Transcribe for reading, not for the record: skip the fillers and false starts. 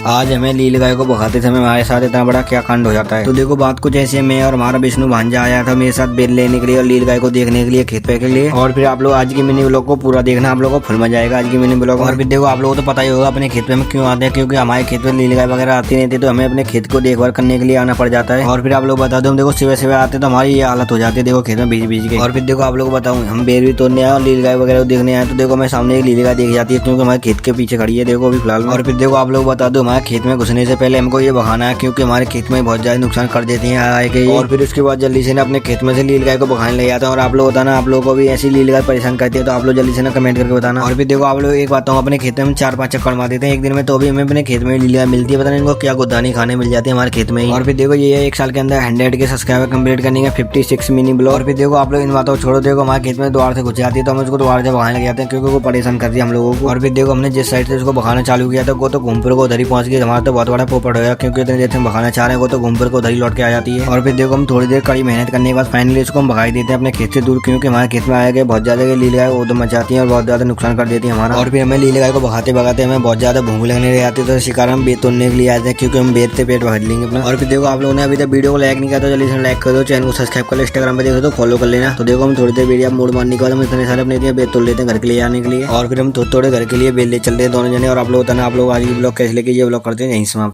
आज हमें लील गाय को भगाते समय हमारे साथ इतना बड़ा क्या कांड हो जाता है। तो देखो बात कुछ ऐसी है, मैं और हमारा विष्णु भांजा आया था मेरे साथ बेल लेने के लिए और लील गाय को देखने के लिए खेत पे के लिए। और फिर आप लोग आज की मिनी ब्लॉग को पूरा देखना, आप लोगों को फुल मजा आएगा आज की मिनी ब्लॉग। और फिर देखो आप लोगों को तो पता ही होगा अपने खेत में क्यों आते हैं, क्योंकि हमारे खेत में लील गाय वगैरह आती नहीं थी, तो हमें अपने खेत को देखभाल करने के लिए आना पड़ जाता है। और फिर आप लोग बता दो, हम देखो सुबह सुबह आते तो हमारी ये हालत हो जाती है देखो खेत में बीज बीज के। और फिर देखो आप लोग बताऊँ, हम बेर भी तोड़ने आए और लील गाय वगैरह देखने आए, तो देखो मैं सामने एक लील गाय देख जाती है क्योंकि हमारे खेत के पीछे खड़ी है देखो अभी फिलहाल। और फिर देखो आप लोग बता दो, हमारे खेत में घुसने से पहले हमको ये भगाना है क्योंकि हमारे खेत में बहुत ज्यादा नुकसान कर देती है आए के। और फिर उसके बाद जल्दी से ना अपने खेत में से लील गाय को भगाने ले जाता है। और आप लोग बताना आप लोगों को भी ऐसी लील गाय परेशान करती है, तो आप लोग जल्दी से ना कमेंट करके बताना। और फिर देखो आप लोग एक बात, अपने खेत में 4-5 चक्कर मार देते हैं एक दिन में, तो भी हमें अपने खेत में लील गाय मिलती है, पता नहीं इनको क्या गुद्दानी खाने मिल जाती है हमारे खेत में ही। और फिर देखो ये 1 साल के अंदर 100 के सब्सक्राइबर कंप्लीट करने के 56 मिनी ब्लॉग। और फिर देखो आप लोग इन बातों को छोड़ो, देखो हमारे खेत में द्वार से घुस जाती है तो हम उसको द्वार से भगाने लग जाते हैं क्योंकि वो परेशान करती है हम लोगों को। और फिर देखो हमने जिस साइड से उसको भगाना चालू किया था वो तो घूमपुर को उधर ही पहुंच गई, हमारा तो बहुत बड़ा पोपट हो गया क्योंकि इतनी देर से हम भगाना चाह रहे हैं वो तो घूमपुर को उधर ही लौट के आ जाती है। और फिर देखो हम थोड़ी देर कड़ी मेहनत करने के बाद फाइनली इसको हम भगाई देते हैं अपने खेत से दूर, क्योंकि हमारे खेत में आया गया बहुत ज्यादा लील गाय वो तो मचाती है और बहुत ज्यादा नुकसान कर देती है हमारा। और फिर हमें लील गाय को भगाते भगाते हमें बहुत ज्यादा भूख लगने लग जाती है, तो इसी कारण हम बेर तोड़ने के लिए आते हैं क्योंकि हम बेर से पेट भर लेंगे अपना। और फिर देखो आप लोगों ने अभी तक वीडियो को लाइक नहीं किया तो जल्दी से लाइक कर दो, चैनल को सब्सक्राइब कर लो, इंस्टाग्राम पे देखो तो फॉलो कर लेना। तो देखो हम थोड़ी देर वीडियो मोड़ मारने के बाद हम इतने सारे अपने बेर तोड़ लेते हैं घर के लिए आने के लिए। और फिर हम थोड़े घर के लिए बेल ले चलते हैं दोनों जने। और आप लोग बताना आप लोग आज की ब्लॉग कैसे लेके ये ब्लॉग करते हैं यहीं समाप्त।